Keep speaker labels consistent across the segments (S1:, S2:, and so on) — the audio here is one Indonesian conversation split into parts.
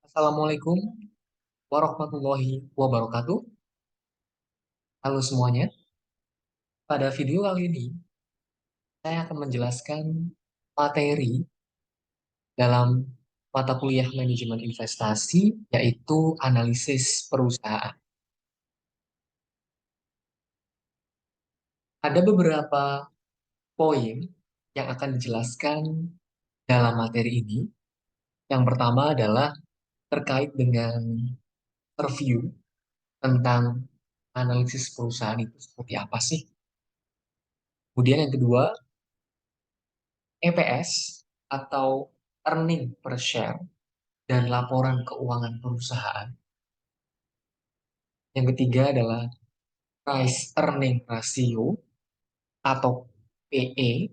S1: Assalamualaikum warahmatullahi wabarakatuh. Halo semuanya. Pada video kali ini, saya akan menjelaskan materi dalam mata kuliah manajemen investasi, yaitu analisis perusahaan. Ada beberapa poin yang akan dijelaskan dalam materi ini. Yang pertama adalah terkait dengan review tentang analisis perusahaan itu seperti apa sih. Kemudian yang kedua, EPS atau earning per share dan laporan keuangan perusahaan. Yang ketiga adalah price earning ratio atau PE,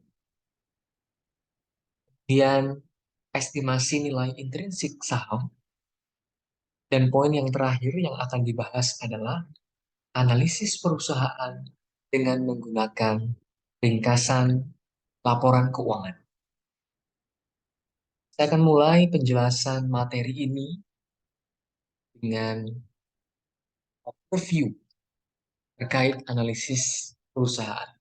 S1: kemudian estimasi nilai intrinsik saham, dan poin yang terakhir yang akan dibahas adalah analisis perusahaan dengan menggunakan ringkasan laporan keuangan. Saya akan mulai penjelasan materi ini dengan overview terkait analisis perusahaan.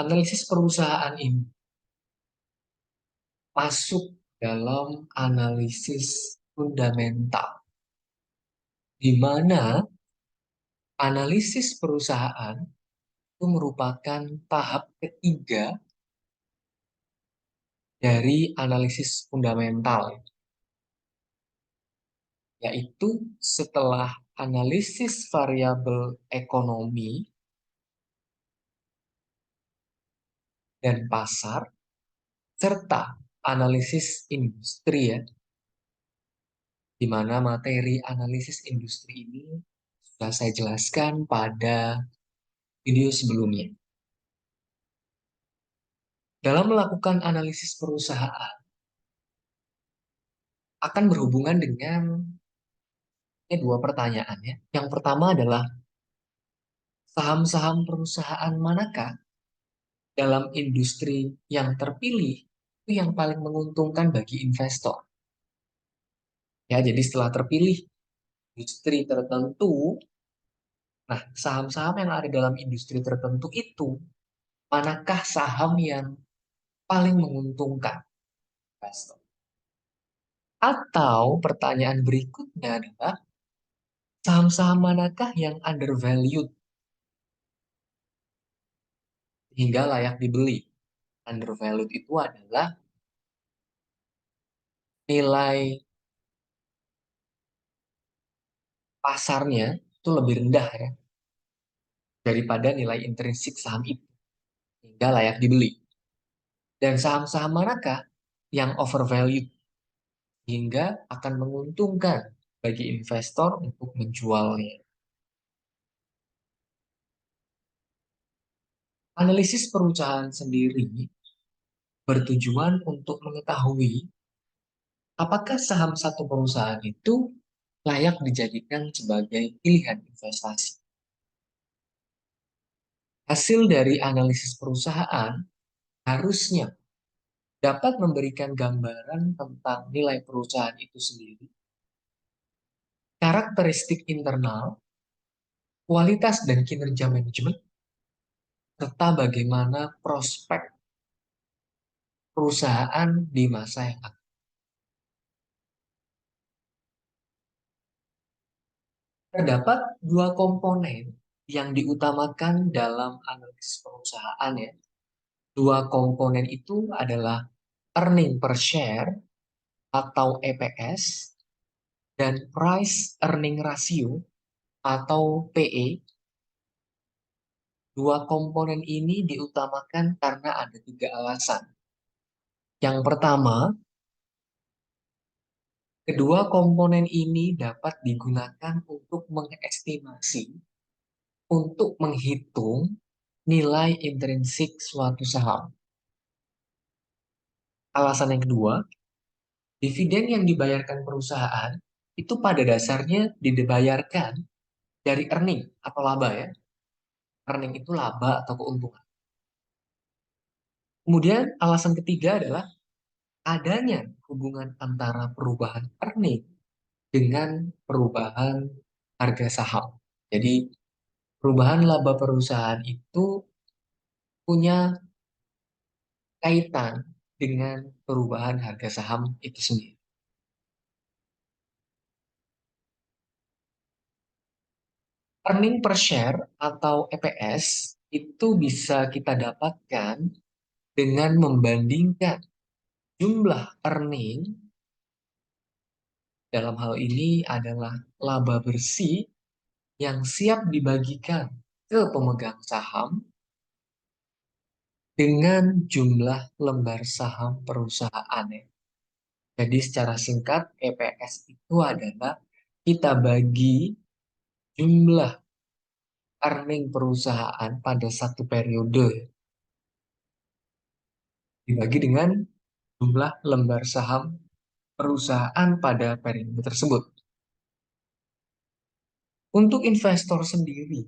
S1: Analisis perusahaan ini masuk dalam analisis fundamental, di mana analisis perusahaan itu merupakan tahap ketiga dari analisis fundamental, yaitu setelah analisis variabel ekonomi dan pasar, serta analisis industri ya, di mana materi analisis industri ini sudah saya jelaskan pada video sebelumnya. Dalam melakukan analisis perusahaan, akan berhubungan dengan dua pertanyaan ya. Yang pertama adalah saham-saham perusahaan manakah dalam industri yang terpilih itu yang paling menguntungkan bagi investor. Ya, jadi setelah terpilih industri tertentu, nah saham-saham yang ada dalam industri tertentu itu manakah saham yang paling menguntungkan investor? Atau pertanyaan berikutnya adalah saham-saham manakah yang undervalued hingga layak dibeli? Undervalued itu adalah nilai pasarnya itu lebih rendah ya daripada nilai intrinsik saham itu hingga layak dibeli. Dan saham-saham manakah yang overvalued hingga akan menguntungkan bagi investor untuk menjualnya? Analisis perusahaan sendiri bertujuan untuk mengetahui apakah saham satu perusahaan itu layak dijadikan sebagai pilihan investasi. Hasil dari analisis perusahaan harusnya dapat memberikan gambaran tentang nilai perusahaan itu sendiri, karakteristik internal, kualitas dan kinerja manajemen, serta bagaimana prospek perusahaan di masa yang akan. Terdapat dua komponen yang diutamakan dalam analisis perusahaan ya. Dua komponen itu adalah earning per share atau EPS dan price earning ratio atau PE. Dua komponen ini diutamakan karena ada tiga alasan. Yang pertama, kedua komponen ini dapat digunakan untuk mengestimasi, untuk menghitung nilai intrinsik suatu saham. Alasan yang kedua, dividen yang dibayarkan perusahaan itu pada dasarnya dibayarkan dari earning atau laba ya. Earning itu laba atau keuntungan. Kemudian alasan ketiga adalah adanya hubungan antara perubahan earning dengan perubahan harga saham. Jadi perubahan laba perusahaan itu punya kaitan dengan perubahan harga saham itu sendiri. Earning per share atau EPS itu bisa kita dapatkan dengan membandingkan jumlah earning, dalam hal ini adalah laba bersih yang siap dibagikan ke pemegang saham dengan jumlah lembar saham perusahaan, ya. Jadi secara singkat EPS itu adalah kita bagi jumlah earning perusahaan pada satu periode dibagi dengan jumlah lembar saham perusahaan pada periode tersebut. Untuk investor sendiri,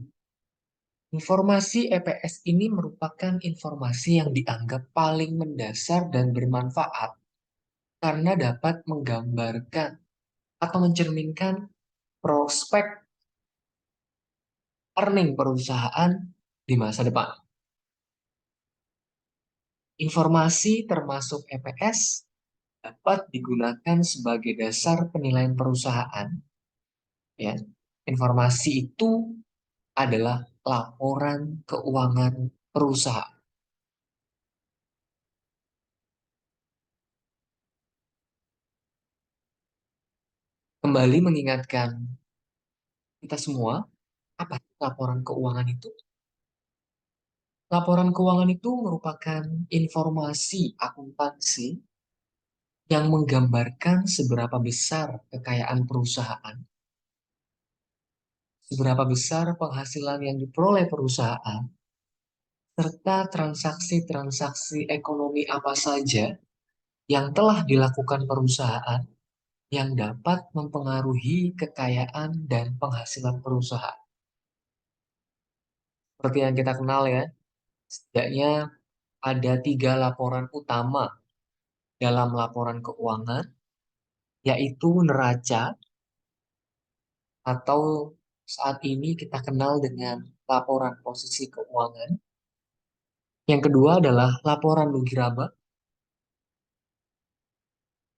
S1: informasi EPS ini merupakan informasi yang dianggap paling mendasar dan bermanfaat karena dapat menggambarkan atau mencerminkan prospek earning perusahaan di masa depan. Informasi termasuk EPS dapat digunakan sebagai dasar penilaian perusahaan. Ya, informasi itu adalah laporan keuangan perusahaan. Kembali mengingatkan kita semua, apa sih laporan keuangan itu? Laporan keuangan itu merupakan informasi akuntansi yang menggambarkan seberapa besar kekayaan perusahaan, seberapa besar penghasilan yang diperoleh perusahaan, serta transaksi-transaksi ekonomi apa saja yang telah dilakukan perusahaan yang dapat mempengaruhi kekayaan dan penghasilan perusahaan. Seperti yang kita kenal ya, setidaknya ada 3 laporan utama dalam laporan keuangan, yaitu neraca atau saat ini kita kenal dengan laporan posisi keuangan. Yang kedua adalah laporan rugi laba.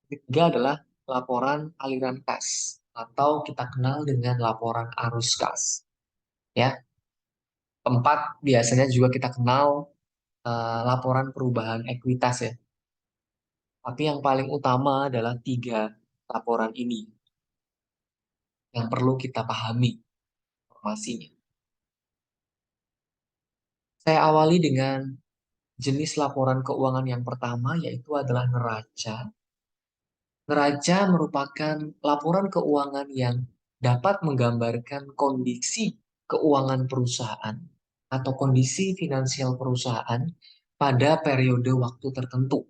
S1: Ketiga adalah laporan aliran kas atau kita kenal dengan laporan arus kas. Ya, keempat biasanya juga kita kenal laporan perubahan ekuitas ya. Tapi yang paling utama adalah 3 laporan ini yang perlu kita pahami informasinya. Saya awali dengan jenis laporan keuangan yang pertama, yaitu adalah neraca. Neraca merupakan laporan keuangan yang dapat menggambarkan kondisi keuangan perusahaan atau kondisi finansial perusahaan pada periode waktu tertentu.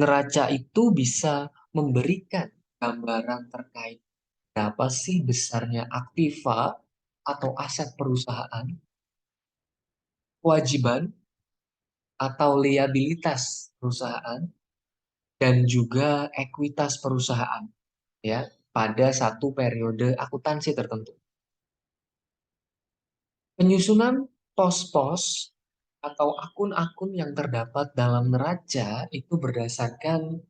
S1: Neraca itu bisa memberikan gambaran terkait berapa sih besarnya aktiva atau aset perusahaan, kewajiban atau liabilitas perusahaan, dan juga ekuitas perusahaan ya pada satu periode akuntansi tertentu. Penyusunan pos-pos atau akun-akun yang terdapat dalam neraca itu berdasarkan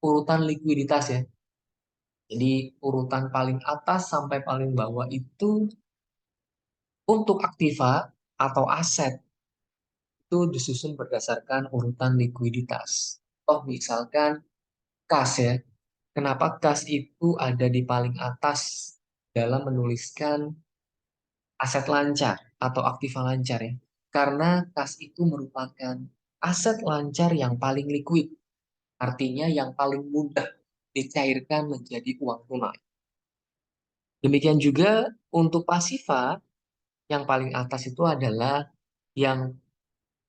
S1: urutan likuiditas ya. Jadi urutan paling atas sampai paling bawah itu untuk aktiva atau aset itu disusun berdasarkan urutan likuiditas. Oh, misalkan kas ya. Kenapa kas itu ada di paling atas dalam menuliskan aset lancar atau aktiva lancar ya? Karena kas itu merupakan aset lancar yang paling liquid, artinya yang paling mudah dicairkan menjadi uang tunai. Demikian juga untuk pasiva, yang paling atas itu adalah yang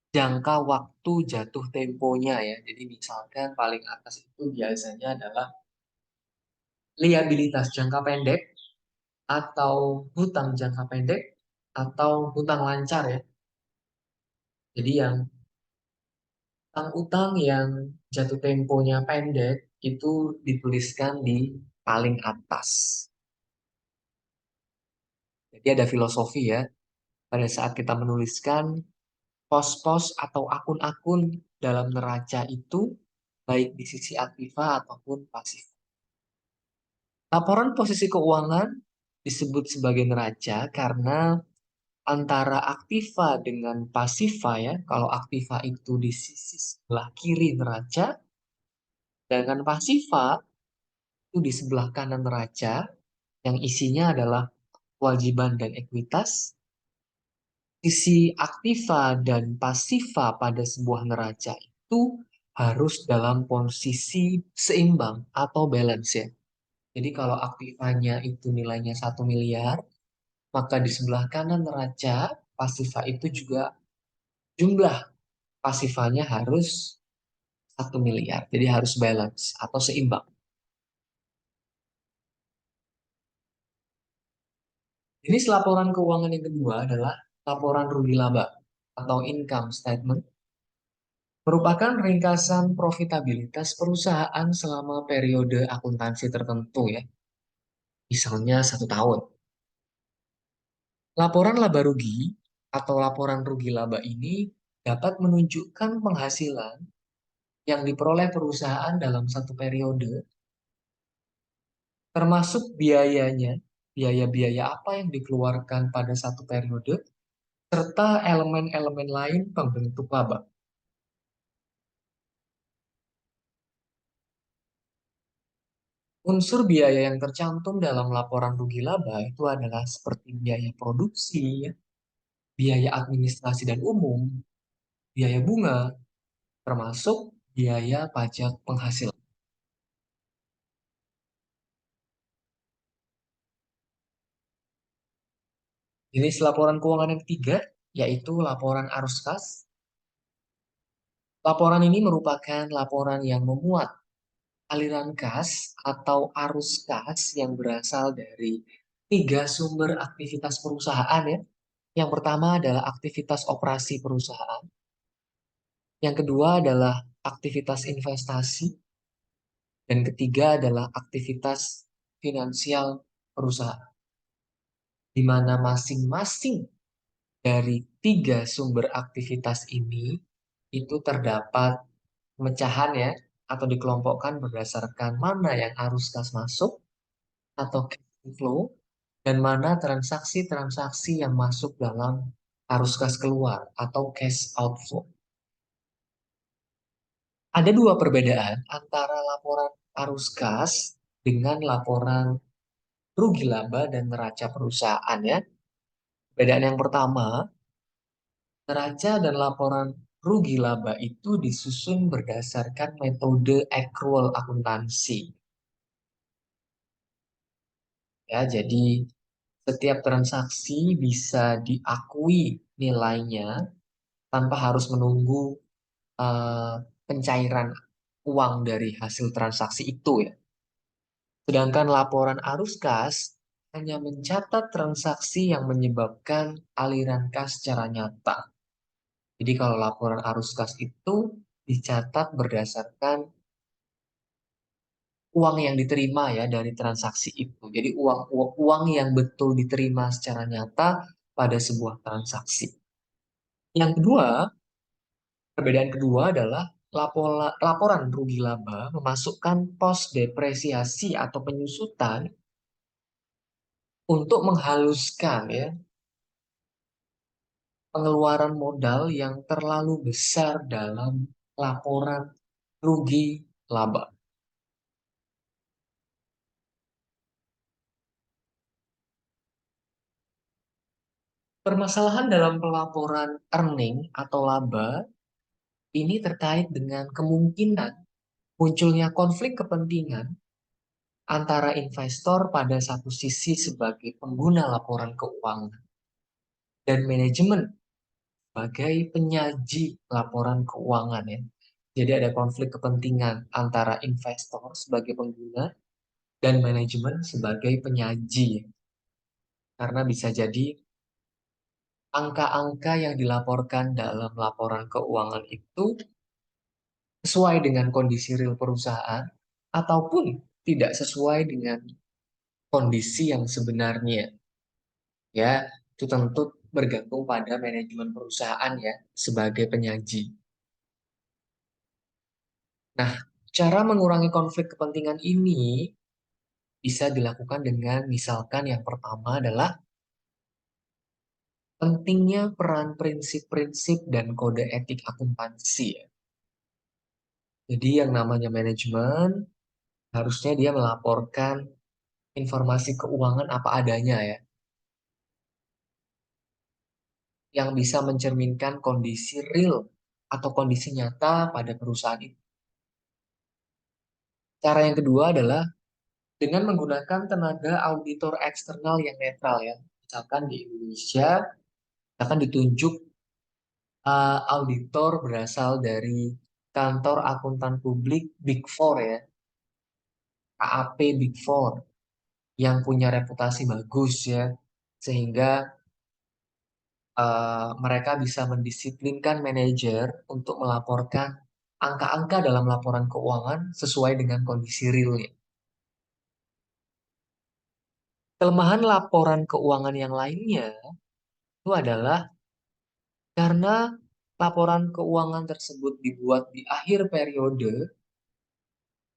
S1: jangka waktu jatuh temponya ya. Jadi misalkan paling atas itu biasanya adalah liabilitas jangka pendek atau hutang jangka pendek atau hutang lancar ya. Jadi yang Utang yang jatuh temponya pendek itu dituliskan di paling atas. Jadi ada filosofi ya, pada saat kita menuliskan pos-pos atau akun-akun dalam neraca itu, baik di sisi aktiva ataupun pasif. Laporan posisi keuangan disebut sebagai neraca karena antara aktiva dengan pasiva ya, kalau aktiva itu di sisi sebelah kiri neraca, sedangkan pasiva itu di sebelah kanan neraca, yang isinya adalah kewajiban dan ekuitas. Sisi aktiva dan pasiva pada sebuah neraca itu harus dalam posisi seimbang atau balance ya. Jadi kalau aktivanya itu nilainya 1 miliar, maka di sebelah kanan neraca pasiva itu juga jumlah pasifanya harus 1 miliar. Jadi harus balance atau seimbang. Jenis laporan keuangan yang kedua adalah laporan rugi laba atau income statement. Merupakan ringkasan profitabilitas perusahaan selama periode akuntansi tertentu ya, misalnya 1 tahun. Laporan laba rugi atau laporan rugi laba ini dapat menunjukkan penghasilan yang diperoleh perusahaan dalam satu periode, termasuk biayanya, biaya-biaya apa yang dikeluarkan pada satu periode, serta elemen-elemen lain pembentuk laba. Unsur biaya yang tercantum dalam laporan rugi laba itu adalah seperti biaya produksi, ya, biaya administrasi dan umum, biaya bunga, termasuk biaya pajak penghasilan. Jenis laporan keuangan yang ketiga yaitu laporan arus kas. Laporan ini merupakan laporan yang memuat aliran kas atau arus kas yang berasal dari tiga sumber aktivitas perusahaan ya. Yang pertama adalah aktivitas operasi perusahaan. Yang kedua adalah aktivitas investasi. Dan ketiga adalah aktivitas finansial perusahaan. Di mana masing-masing dari tiga sumber aktivitas ini itu terdapat pemecahan ya, atau dikelompokkan berdasarkan mana yang arus kas masuk atau cash inflow dan mana transaksi-transaksi yang masuk dalam arus kas keluar atau cash outflow. Ada dua perbedaan antara laporan arus kas dengan laporan rugi laba dan neraca perusahaan ya. Perbedaan yang pertama, neraca dan laporan rugi laba itu disusun berdasarkan metode accrual akuntansi. Ya, jadi setiap transaksi bisa diakui nilainya tanpa harus menunggu eh, pencairan uang dari hasil transaksi itu ya. Sedangkan laporan arus kas hanya mencatat transaksi yang menyebabkan aliran kas secara nyata. Jadi kalau laporan arus kas itu dicatat berdasarkan uang yang diterima ya dari transaksi itu. Jadi uang yang betul diterima secara nyata pada sebuah transaksi. Yang kedua, perbedaan kedua adalah laporan rugi laba memasukkan pos depresiasi atau penyusutan untuk menghaluskan ya pengeluaran modal yang terlalu besar dalam laporan rugi laba. Permasalahan dalam pelaporan earning atau laba ini terkait dengan kemungkinan munculnya konflik kepentingan antara investor pada satu sisi sebagai pengguna laporan keuangan dan manajemen sebagai penyaji laporan keuangan ya. Jadi ada konflik kepentingan antara investor sebagai pengguna dan manajemen sebagai penyaji. Karena bisa jadi angka-angka yang dilaporkan dalam laporan keuangan itu sesuai dengan kondisi real perusahaan ataupun tidak sesuai dengan kondisi yang sebenarnya. Ya, itu tentu bergantung pada manajemen perusahaan ya sebagai penyaji. Nah, cara mengurangi konflik kepentingan ini bisa dilakukan dengan misalkan yang pertama adalah pentingnya peran prinsip-prinsip dan kode etik akuntansi ya. Jadi yang namanya manajemen harusnya dia melaporkan informasi keuangan apa adanya ya, yang bisa mencerminkan kondisi real atau kondisi nyata pada perusahaan itu. Cara yang kedua adalah dengan menggunakan tenaga auditor eksternal yang netral ya. Misalkan di Indonesia akan ditunjuk auditor berasal dari kantor akuntan publik Big Four ya, KAP Big Four yang punya reputasi bagus ya, sehingga mereka bisa mendisiplinkan manajer untuk melaporkan angka-angka dalam laporan keuangan sesuai dengan kondisi realnya. Kelemahan laporan keuangan yang lainnya itu adalah karena laporan keuangan tersebut dibuat di akhir periode,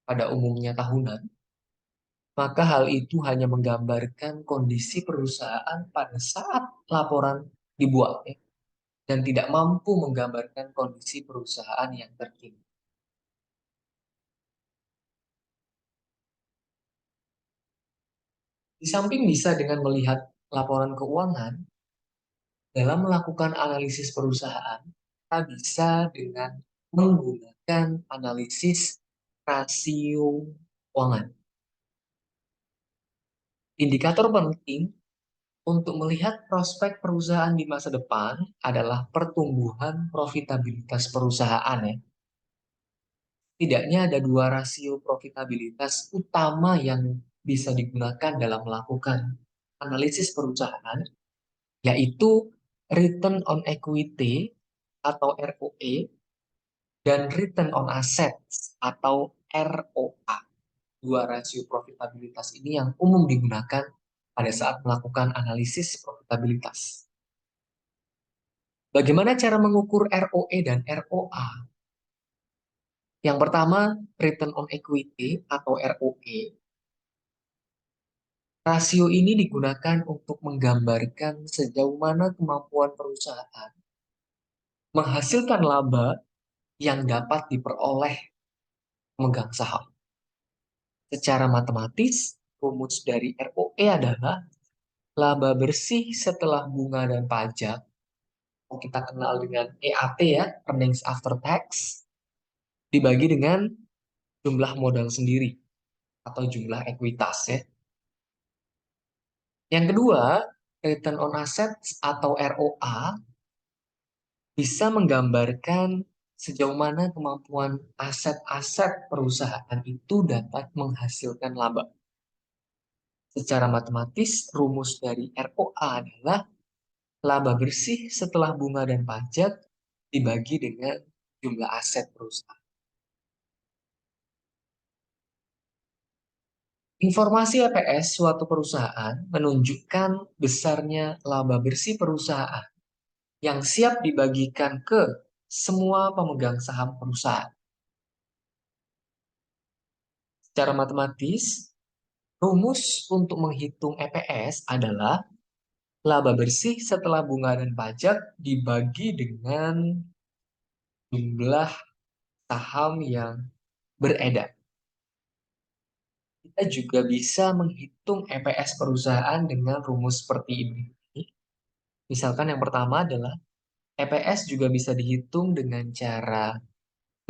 S1: pada umumnya tahunan, maka hal itu hanya menggambarkan kondisi perusahaan pada saat laporan dibuat, ya, dan tidak mampu menggambarkan kondisi perusahaan yang terkini. Di samping bisa dengan melihat laporan keuangan, dalam melakukan analisis perusahaan, kita bisa dengan menggunakan analisis rasio keuangan. Indikator penting untuk melihat prospek perusahaan di masa depan adalah pertumbuhan profitabilitas perusahaan ya. Setidaknya ada dua rasio profitabilitas utama yang bisa digunakan dalam melakukan analisis perusahaan, yaitu return on equity atau ROE dan return on assets atau ROA. Dua rasio profitabilitas ini yang umum digunakan pada saat melakukan analisis profitabilitas. Bagaimana cara mengukur ROE dan ROA? Yang pertama, return on equity atau ROE. Rasio ini digunakan untuk menggambarkan sejauh mana kemampuan perusahaan menghasilkan laba yang dapat diperoleh pemegang saham. Secara matematis, rumus dari ROE adalah laba bersih setelah bunga dan pajak, yang kita kenal dengan EAT ya, earnings after tax, dibagi dengan jumlah modal sendiri atau jumlah ekuitas ya. Yang kedua, return on assets atau ROA bisa menggambarkan sejauh mana kemampuan aset-aset perusahaan itu dapat menghasilkan laba. Secara matematis, rumus dari ROA adalah laba bersih setelah bunga dan pajak dibagi dengan jumlah aset perusahaan. Informasi EPS suatu perusahaan menunjukkan besarnya laba bersih perusahaan yang siap dibagikan ke semua pemegang saham perusahaan. Secara matematis, rumus untuk menghitung EPS adalah laba bersih setelah bunga dan pajak dibagi dengan jumlah saham yang beredar. Kita juga bisa menghitung EPS perusahaan dengan rumus seperti ini. Misalkan yang pertama adalah EPS juga bisa dihitung dengan cara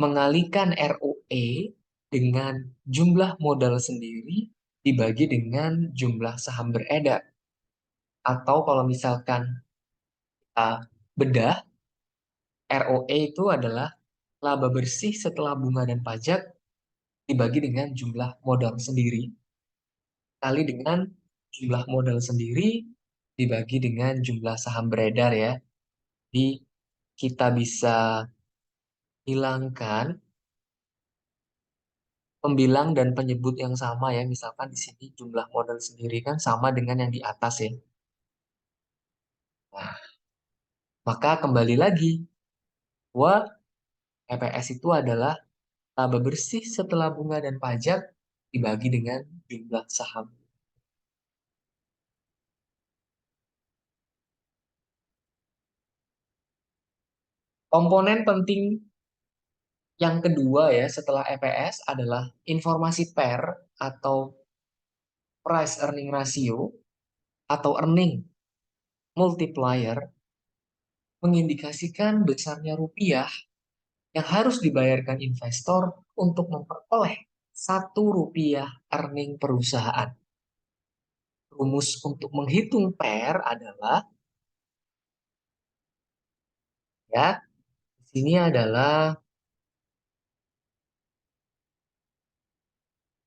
S1: mengalikan ROE dengan jumlah modal sendiri dibagi dengan jumlah saham beredar. Atau kalau misalkan kita bedah, ROE itu adalah laba bersih setelah bunga dan pajak dibagi dengan jumlah modal sendiri kali dengan jumlah modal sendiri dibagi dengan jumlah saham beredar ya. Jadi kita bisa hilangkan pembilang dan penyebut yang sama ya. Misalkan di sini jumlah model sendiri kan sama dengan yang di atas ya. Nah, maka kembali lagi bahwa EPS itu adalah laba bersih setelah bunga dan pajak dibagi dengan jumlah saham. Komponen penting yang kedua ya setelah EPS adalah informasi PER atau price earning ratio atau earning multiplier, mengindikasikan besarnya rupiah yang harus dibayarkan investor untuk memperoleh 1 rupiah earning perusahaan. Rumus untuk menghitung PER adalah ya, di sini adalah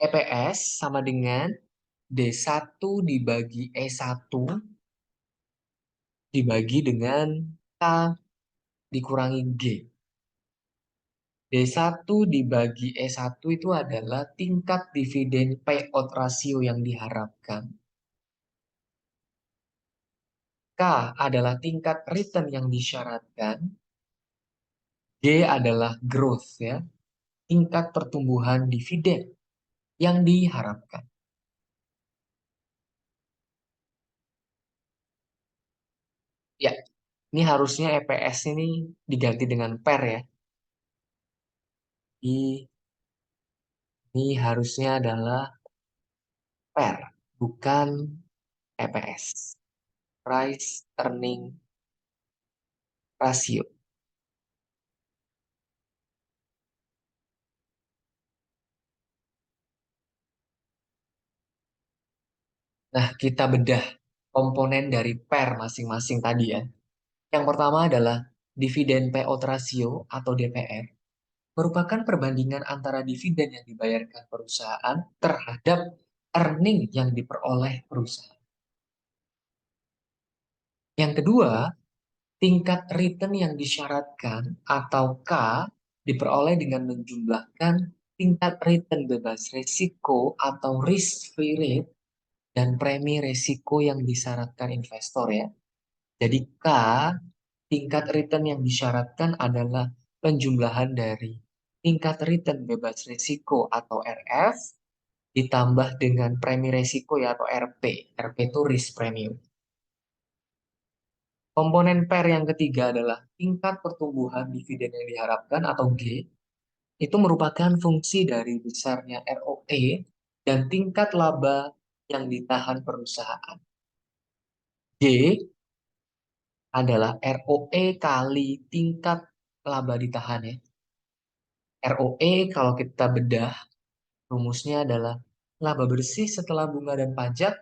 S1: EPS sama dengan D1 dibagi E1 dibagi dengan K dikurangi G. D1 dibagi E1 itu adalah tingkat dividen payout ratio yang diharapkan. K adalah tingkat return yang disyaratkan. G adalah growth ya, tingkat pertumbuhan dividen yang diharapkan. Ya, ini harusnya EPS ini diganti dengan PER ya. Ini harusnya adalah PER, bukan EPS. Price Earning Ratio. Nah, kita bedah komponen dari PER masing-masing tadi ya. Yang pertama adalah dividen payout ratio atau DPR, merupakan perbandingan antara dividen yang dibayarkan perusahaan terhadap earning yang diperoleh perusahaan. Yang kedua, tingkat return yang disyaratkan atau K diperoleh dengan menjumlahkan tingkat return bebas risiko atau risk-free rate dan premi risiko yang disyaratkan investor ya. Jadi K, tingkat return yang disyaratkan adalah penjumlahan dari tingkat return bebas risiko atau RF ditambah dengan premi risiko ya atau RP. RP itu risk premium. Komponen PER yang ketiga adalah tingkat pertumbuhan dividen yang diharapkan atau G. Itu merupakan fungsi dari besarnya ROE dan tingkat laba yang ditahan perusahaan. G adalah ROE kali tingkat laba ditahan ya. ROE kalau kita bedah rumusnya adalah laba bersih setelah bunga dan pajak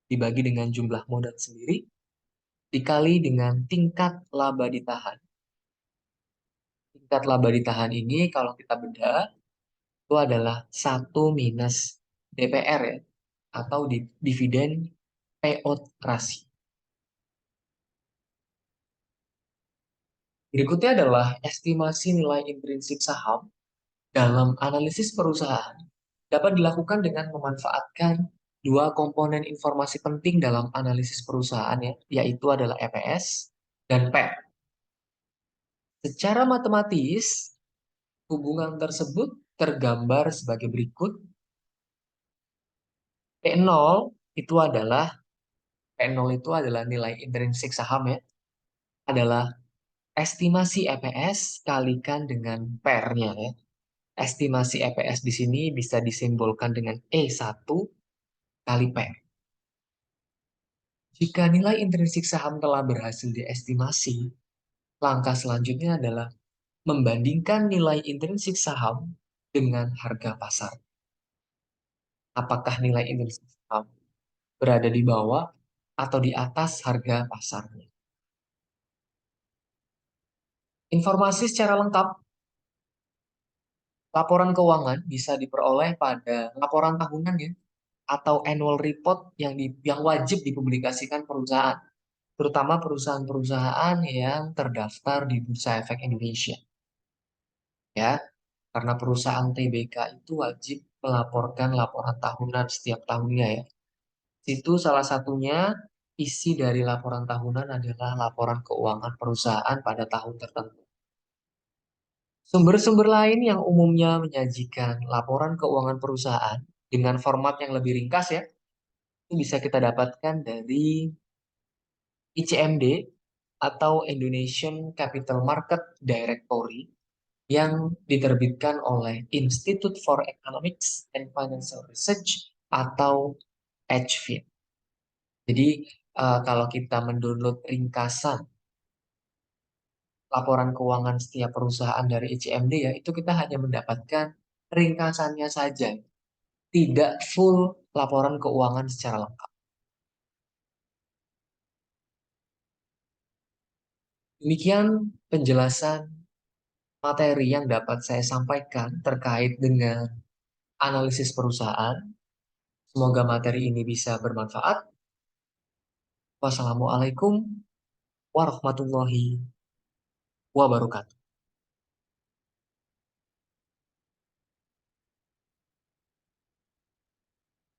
S1: dibagi dengan jumlah modal sendiri dikali dengan tingkat laba ditahan. Tingkat laba ditahan ini kalau kita bedah itu adalah 1 minus DPR ya atau dividen payout ratio. Berikutnya adalah estimasi nilai intrinsik saham dalam analisis perusahaan dapat dilakukan dengan memanfaatkan dua komponen informasi penting dalam analisis perusahaan ya, yaitu adalah EPS dan PER. Secara matematis, hubungan tersebut tergambar sebagai berikut. P0 itu adalah P0 itu adalah nilai intrinsik saham ya, adalah estimasi EPS kalikan dengan PER-nya ya. Estimasi EPS di sini bisa disimbolkan dengan E1 kali PER. Jika nilai intrinsik saham telah berhasil diestimasi, langkah selanjutnya adalah membandingkan nilai intrinsik saham dengan harga pasar. Apakah nilai intrinsik saham berada di bawah atau di atas harga pasarnya? Informasi secara lengkap laporan keuangan bisa diperoleh pada laporan tahunan ya atau annual report yang wajib dipublikasikan perusahaan, terutama perusahaan-perusahaan yang terdaftar di Bursa Efek Indonesia. Ya, Karena perusahaan TBK itu wajib melaporkan laporan tahunan setiap tahunnya ya. Itu salah satunya isi dari laporan tahunan adalah laporan keuangan perusahaan pada tahun tertentu. Sumber-sumber lain yang umumnya menyajikan laporan keuangan perusahaan dengan format yang lebih ringkas ya, itu bisa kita dapatkan dari ICMD atau Indonesian Capital Market Directory yang diterbitkan oleh Institute for Economics and Financial Research atau HFID. Jadi kalau kita mendownload ringkasan laporan keuangan setiap perusahaan dari ICMD ya, itu kita hanya mendapatkan ringkasannya saja, tidak full laporan keuangan secara lengkap. Demikian penjelasan materi yang dapat saya sampaikan terkait dengan analisis perusahaan. Semoga materi ini bisa bermanfaat. Wassalamualaikum warahmatullahi wabarakatuh.